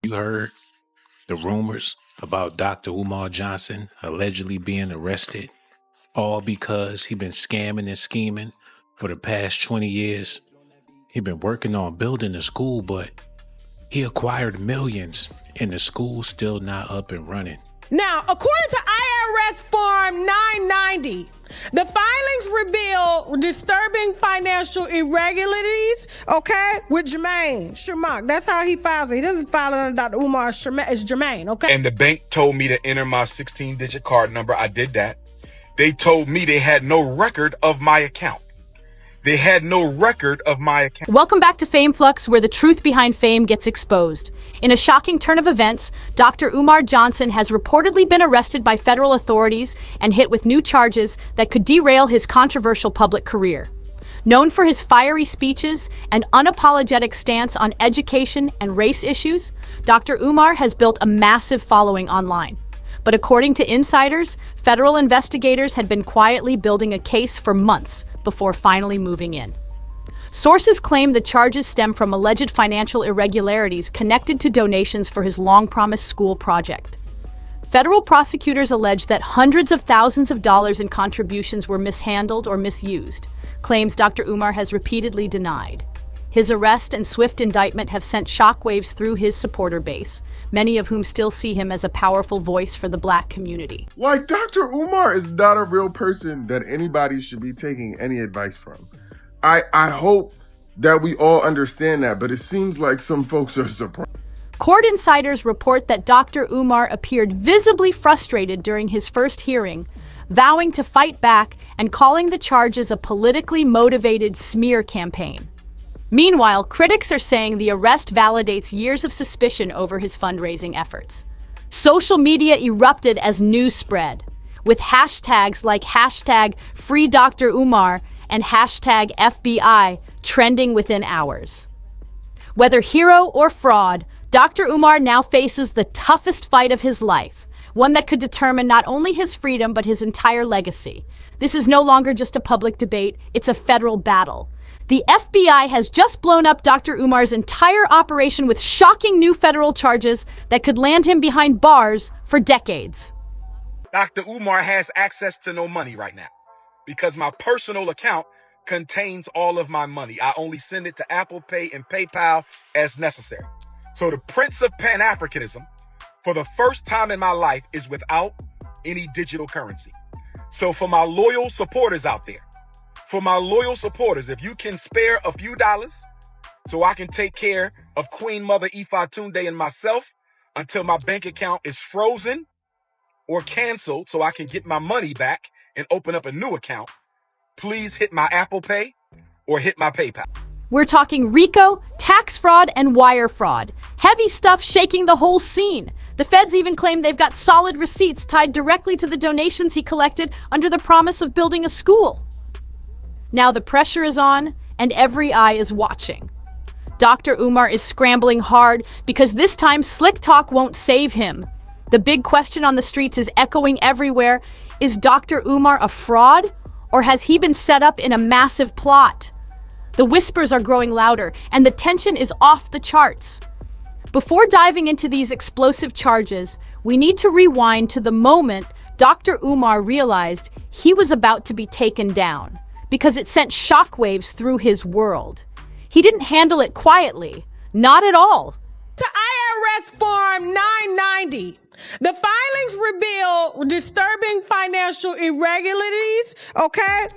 You heard the rumors about Dr. Umar Johnson allegedly being arrested, all because he been scamming and scheming for the past 20 years. He been working on building the school, but he acquired millions and the school's still not up and running. Now, according to IRS Form 990, the filings reveal disturbing financial irregularities, with Jermaine Shermack. That's how he files it. He doesn't file it under Dr. Umar Shermack. It's Jermaine, okay? And the bank told me to enter my 16-digit card number. I did that. They told me they had no record of my account. Welcome back to Fame Flux, where the truth behind fame gets exposed. In a shocking turn of events, Dr. Umar Johnson has reportedly been arrested by federal authorities and hit with new charges that could derail his controversial public career. Known for his fiery speeches and unapologetic stance on education and race issues, Dr. Umar has built a massive following online. But according to insiders, federal investigators had been quietly building a case for months before finally moving in. Sources claim the charges stem from alleged financial irregularities connected to donations for his long-promised school project. Federal prosecutors allege that hundreds of thousands of dollars in contributions were mishandled or misused, claims Dr. Umar has repeatedly denied. His arrest and swift indictment have sent shockwaves through his supporter base, many of whom still see him as a powerful voice for the Black community. Like, Dr. Umar is not a real person that anybody should be taking any advice from. I hope that we all understand that, but it seems like some folks are surprised. Court insiders report that Dr. Umar appeared visibly frustrated during his first hearing, vowing to fight back and calling the charges a politically motivated smear campaign. Meanwhile, critics are saying the arrest validates years of suspicion over his fundraising efforts. Social media erupted as news spread, with hashtags like hashtag Free Dr. Umar and hashtag FBI trending within hours. Whether hero or fraud, Dr. Umar now faces the toughest fight of his life, one that could determine not only his freedom but his entire legacy. This is no longer just a public debate, it's a federal battle. The FBI has just blown up Dr. Umar's entire operation with shocking new federal charges that could land him behind bars for decades. Dr. Umar has access to no money right now because my personal account contains all of my money. I only send it to Apple Pay and PayPal as necessary. So the Prince of Pan-Africanism, for the first time in my life, is without any digital currency. So for my loyal supporters out there, if you can spare a few dollars so I can take care of Queen Mother Ifa Tunde and myself until my bank account is frozen or canceled so I can get my money back and open up a new account, please hit my Apple Pay or hit my PayPal. We're talking RICO, tax fraud, and wire fraud. Heavy stuff shaking the whole scene. The feds even claim they've got solid receipts tied directly to the donations he collected under the promise of building a school. Now the pressure is on, and every eye is watching. Dr. Umar is scrambling hard because this time slick talk won't save him. The big question on the streets is echoing everywhere. Is Dr. Umar a fraud, or has he been set up in a massive plot? The whispers are growing louder, and the tension is off the charts. Before diving into these explosive charges, we need to rewind to the moment Dr. Umar realized he was about to be taken down, because it sent shockwaves through his world. He didn't handle it quietly, not at all. To IRS Form 990, the filings reveal disturbing financial irregularities,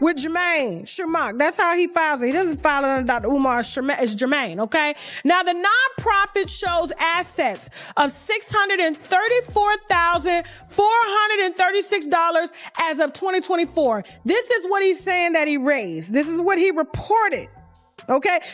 with Jermaine Shermack. That's how he files it. He doesn't file it under Dr. Umar Shermack. It's Jermaine, Now, the nonprofit shows assets of $634,436 as of 2024. This is what he's saying that he raised. This is what he reported.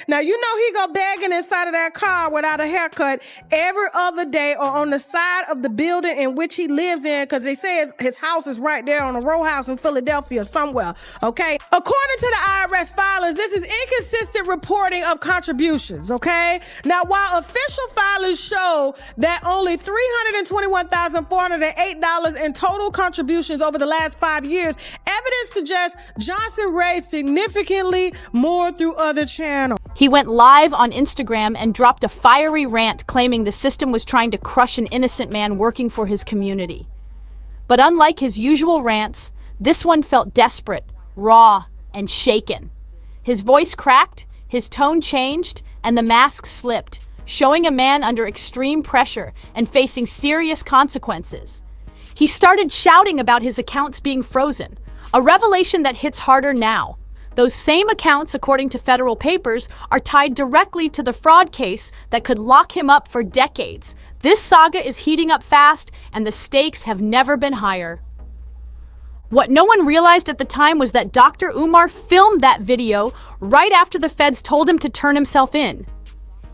Now, you know he go begging inside of that car without a haircut every other day or on the side of the building in which he lives in, because they say his house is right there on a row house in Philadelphia somewhere, According to the IRS filings, this is inconsistent reporting of contributions, Now, while official filings show that only $321,408 in total contributions over the last 5 years, evidence suggests Johnson raised significantly more through other channels. He went live on Instagram and dropped a fiery rant claiming the system was trying to crush an innocent man working for his community. But unlike his usual rants, this one felt desperate, raw, and shaken. His voice cracked, his tone changed, and the mask slipped, showing a man under extreme pressure and facing serious consequences. He started shouting about his accounts being frozen, a revelation that hits harder now. Those same accounts, according to federal papers, are tied directly to the fraud case that could lock him up for decades. This saga is heating up fast, and the stakes have never been higher. What no one realized at the time was that Dr. Umar filmed that video right after the feds told him to turn himself in.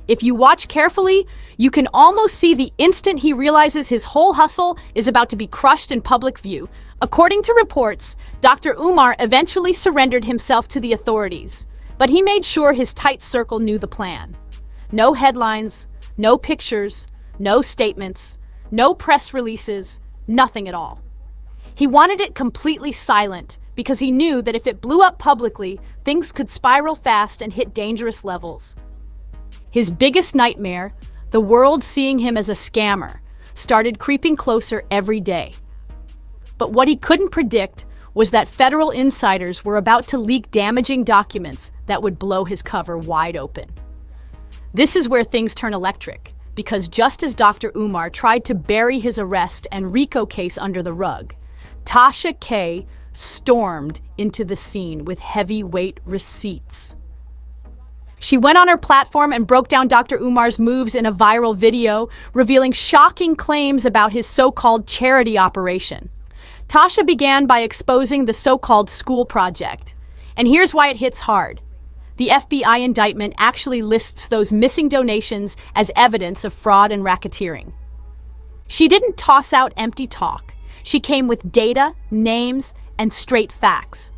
If you watch carefully, you can almost see the instant he realizes his whole hustle is about to be crushed in public view. According to reports, Dr. Umar eventually surrendered himself to the authorities, but he made sure his tight circle knew the plan. No headlines, no pictures, no statements, no press releases, nothing at all. He wanted it completely silent because he knew that if it blew up publicly, things could spiral fast and hit dangerous levels. His biggest nightmare, the world seeing him as a scammer, started creeping closer every day. But what he couldn't predict was that federal insiders were about to leak damaging documents that would blow his cover wide open. This is where things turn electric, because just as Dr. Umar tried to bury his arrest and RICO case under the rug, Tasha K stormed into the scene with heavyweight receipts. She went on her platform and broke down Dr. Umar's moves in a viral video, revealing shocking claims about his so-called charity operation. Tasha began by exposing the so-called school project. And here's why it hits hard. The FBI indictment actually lists those missing donations as evidence of fraud and racketeering. She didn't toss out empty talk. She came with data, names, and straight facts.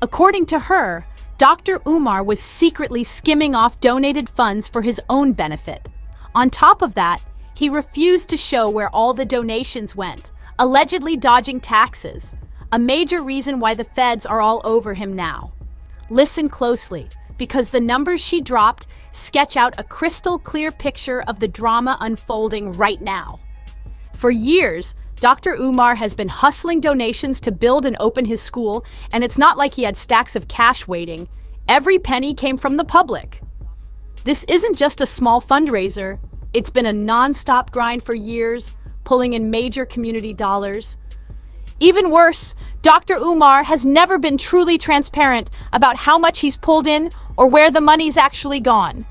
According to her, Dr. Umar was secretly skimming off donated funds for his own benefit. On top of that, he refused to show where all the donations went, allegedly dodging taxes, a major reason why the feds are all over him now. Listen closely, because the numbers she dropped sketch out a crystal clear picture of the drama unfolding right now. For years, Dr. Umar has been hustling donations to build and open his school, and it's not like he had stacks of cash waiting. Every penny came from the public. This isn't just a small fundraiser. It's been a non-stop grind for years, pulling in major community dollars. Even worse, Dr. Umar has never been truly transparent about how much he's pulled in or where the money's actually gone.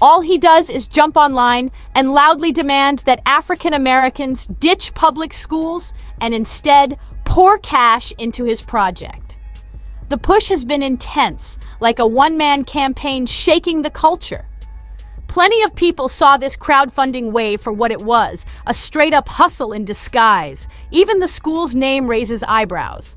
All he does is jump online and loudly demand that African Americans ditch public schools and instead pour cash into his project. The push has been intense, like a one-man campaign shaking the culture. Plenty of people saw this crowdfunding wave for what it was, a straight-up hustle in disguise. Even the school's name raises eyebrows.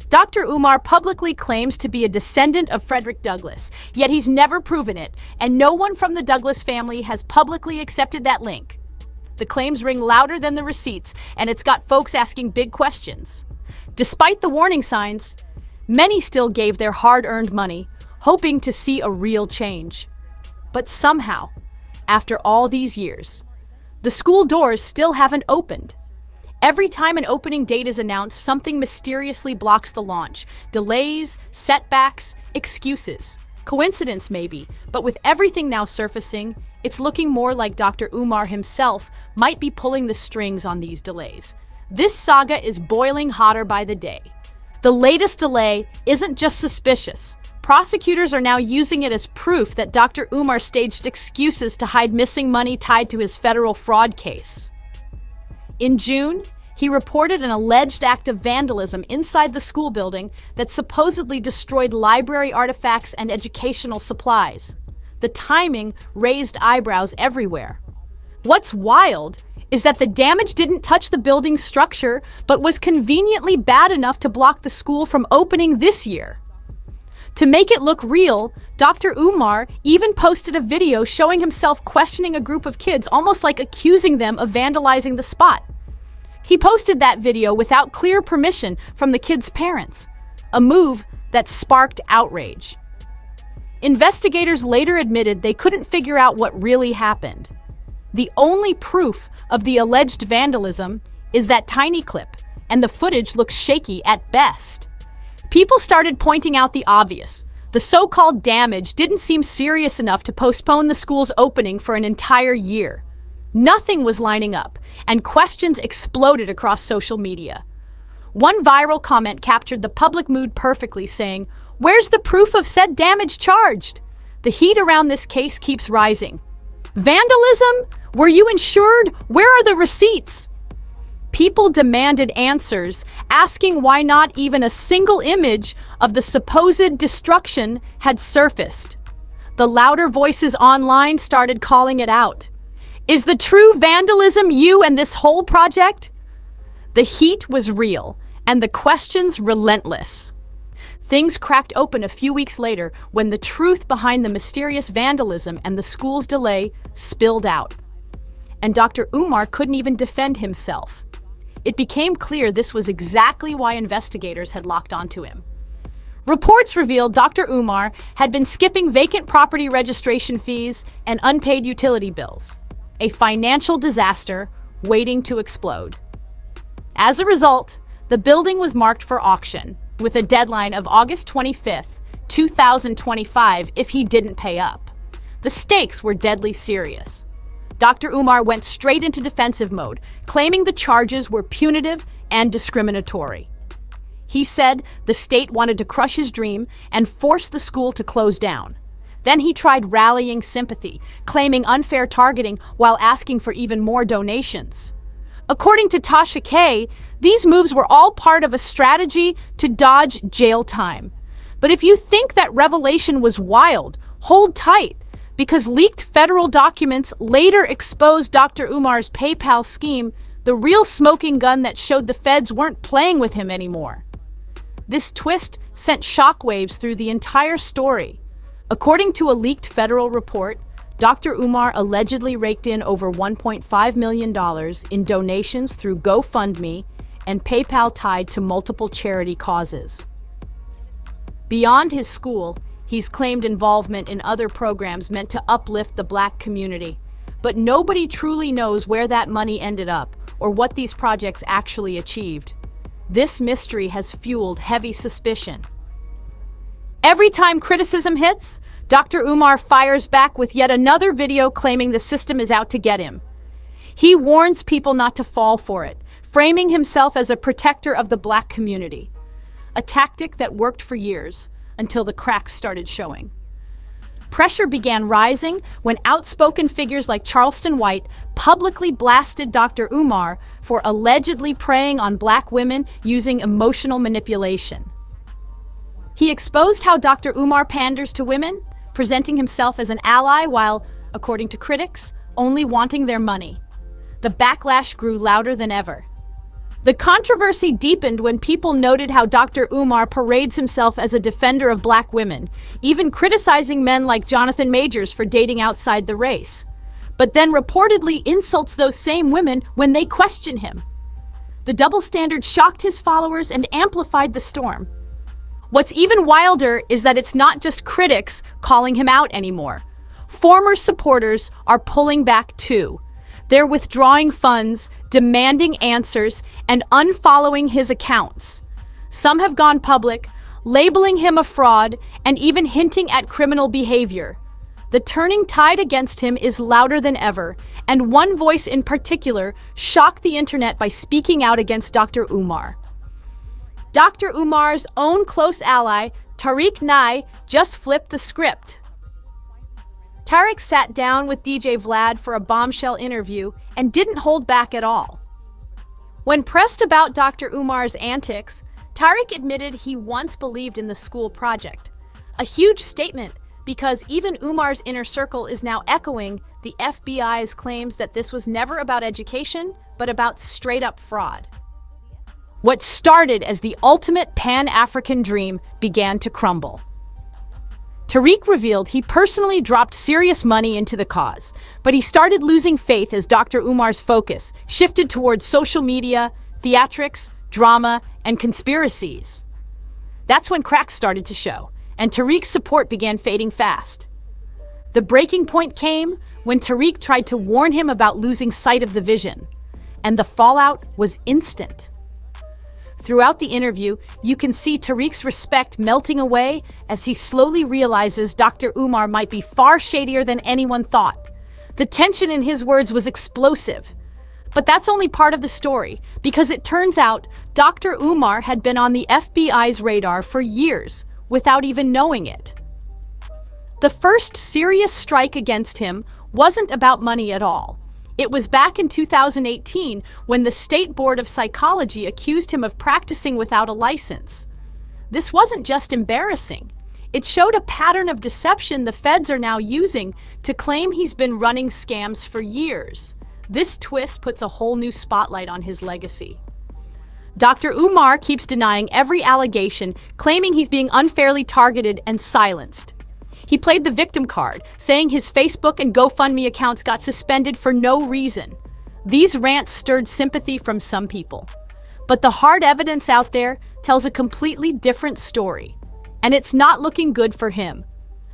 Dr. Umar publicly claims to be a descendant of Frederick Douglass, yet he's never proven it, and no one from the Douglass family has publicly accepted that link. The claims ring louder than the receipts, and it's got folks asking big questions. Despite the warning signs, many still gave their hard-earned money, hoping to see a real change. But somehow, after all these years, the school doors still haven't opened. Every time an opening date is announced, something mysteriously blocks the launch. Delays, setbacks, excuses. Coincidence maybe, but with everything now surfacing, it's looking more like Dr. Umar himself might be pulling the strings on these delays. This saga is boiling hotter by the day. The latest delay isn't just suspicious. Prosecutors are now using it as proof that Dr. Umar staged excuses to hide missing money tied to his federal fraud case. In June, he reported an alleged act of vandalism inside the school building that supposedly destroyed library artifacts and educational supplies. The timing raised eyebrows everywhere. What's wild is that the damage didn't touch the building's structure, but was conveniently bad enough to block the school from opening this year. To make it look real, Dr. Umar even posted a video showing himself questioning a group of kids, almost like accusing them of vandalizing the spot. He posted that video without clear permission from the kids' parents, a move that sparked outrage. Investigators later admitted they couldn't figure out what really happened. The only proof of the alleged vandalism is that tiny clip, and the footage looks shaky at best. People started pointing out the obvious. The so-called damage didn't seem serious enough to postpone the school's opening for an entire year. Nothing was lining up, and questions exploded across social media. One viral comment captured the public mood perfectly, saying, "Where's the proof of said damage charged?" The heat around this case keeps rising. Vandalism? Were you insured? Where are the receipts? People demanded answers, asking why not even a single image of the supposed destruction had surfaced. The louder voices online started calling it out. Is the true vandalism you and this whole project? The heat was real, and the questions relentless. Things cracked open a few weeks later when the truth behind the mysterious vandalism and the school's delay spilled out. And Dr. Umar couldn't even defend himself. It became clear this was exactly why investigators had locked onto him. Reports revealed Dr. Umar had been skipping vacant property registration fees and unpaid utility bills, a financial disaster waiting to explode. As a result, the building was marked for auction, with a deadline of August 25th, 2025 if he didn't pay up. The stakes were deadly serious. Dr. Umar went straight into defensive mode, claiming the charges were punitive and discriminatory. He said the state wanted to crush his dream and force the school to close down. Then he tried rallying sympathy, claiming unfair targeting while asking for even more donations. According to Tasha K, these moves were all part of a strategy to dodge jail time. But if you think that revelation was wild, hold tight, because leaked federal documents later exposed Dr. Umar's PayPal scheme, the real smoking gun that showed the feds weren't playing with him anymore. This twist sent shockwaves through the entire story. According to a leaked federal report, Dr. Umar allegedly raked in over $1.5 million in donations through GoFundMe and PayPal tied to multiple charity causes. Beyond his school, he's claimed involvement in other programs meant to uplift the Black community. But nobody truly knows where that money ended up or what these projects actually achieved. This mystery has fueled heavy suspicion. Every time criticism hits, Dr. Umar fires back with yet another video claiming the system is out to get him. He warns people not to fall for it, framing himself as a protector of the Black community. A tactic that worked for years, until the cracks started showing. Pressure began rising when outspoken figures like Charleston White publicly blasted Dr. Umar for allegedly preying on Black women using emotional manipulation. He exposed how Dr. Umar panders to women, presenting himself as an ally while, according to critics, only wanting their money. The backlash grew louder than ever. The controversy deepened when people noted how Dr. Umar parades himself as a defender of Black women, even criticizing men like Jonathan Majors for dating outside the race, but then reportedly insults those same women when they question him. The double standard shocked his followers and amplified the storm. What's even wilder is that it's not just critics calling him out anymore. Former supporters are pulling back too. They're withdrawing funds, demanding answers, and unfollowing his accounts. Some have gone public, labeling him a fraud, and even hinting at criminal behavior. The turning tide against him is louder than ever, and one voice in particular shocked the internet by speaking out against Dr. Umar. Dr. Umar's own close ally, Tariq Nye, just flipped the script. Tariq sat down with DJ Vlad for a bombshell interview and didn't hold back at all. When pressed about Dr. Umar's antics, Tariq admitted he once believed in the school project. A huge statement because even Umar's inner circle is now echoing the FBI's claims that this was never about education, but about straight-up fraud. What started as the ultimate Pan-African dream began to crumble. Tariq revealed he personally dropped serious money into the cause, but he started losing faith as Dr. Umar's focus shifted towards social media, theatrics, drama, and conspiracies. That's when cracks started to show, and Tariq's support began fading fast. The breaking point came when Tariq tried to warn him about losing sight of the vision, and the fallout was instant. Throughout the interview, you can see Tariq's respect melting away as he slowly realizes Dr. Umar might be far shadier than anyone thought. The tension in his words was explosive. But that's only part of the story, because it turns out Dr. Umar had been on the FBI's radar for years without even knowing it. The first serious strike against him wasn't about money at all. It was back in 2018 when the State Board of Psychology accused him of practicing without a license. This wasn't just embarrassing. It showed a pattern of deception the feds are now using to claim he's been running scams for years. This twist puts a whole new spotlight on his legacy. Dr. Umar keeps denying every allegation, claiming he's being unfairly targeted and silenced. He played the victim card, saying his Facebook and GoFundMe accounts got suspended for no reason. These rants stirred sympathy from some people. But the hard evidence out there tells a completely different story. And it's not looking good for him.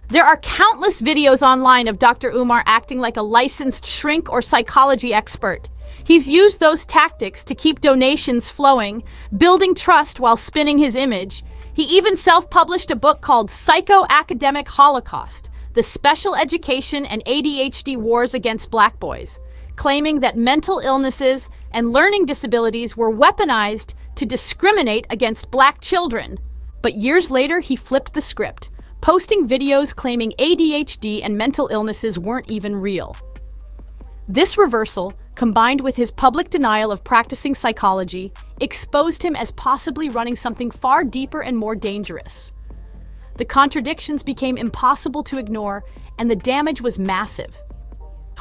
There are countless videos online of Dr. Umar acting like a licensed shrink or psychology expert. He's used those tactics to keep donations flowing, building trust while spinning his image. He even self-published a book called Psycho-Academic Holocaust, The Special Education and ADHD Wars Against Black Boys, claiming that mental illnesses and learning disabilities were weaponized to discriminate against black children. But years later, he flipped the script, posting videos claiming ADHD and mental illnesses weren't even real. This reversal, combined with his public denial of practicing psychology, exposed him as possibly running something far deeper and more dangerous. The contradictions became impossible to ignore, and the damage was massive.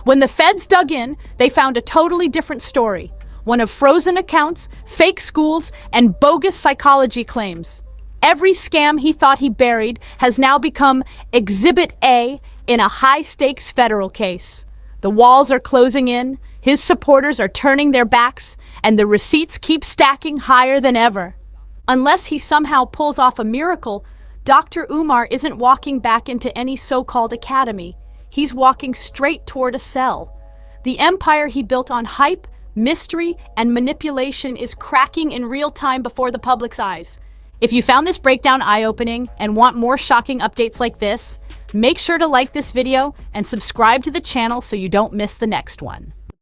When the feds dug in, they found a totally different story, one of frozen accounts, fake schools, and bogus psychology claims. Every scam he thought he buried has now become Exhibit A in a high-stakes federal case. The walls are closing in, his supporters are turning their backs, and the receipts keep stacking higher than ever. Unless he somehow pulls off a miracle, Dr. Umar isn't walking back into any so-called academy. He's walking straight toward a cell. The empire he built on hype, mystery, and manipulation is cracking in real time before the public's eyes. If you found this breakdown eye-opening and want more shocking updates like this, make sure to like this video and subscribe to the channel so you don't miss the next one.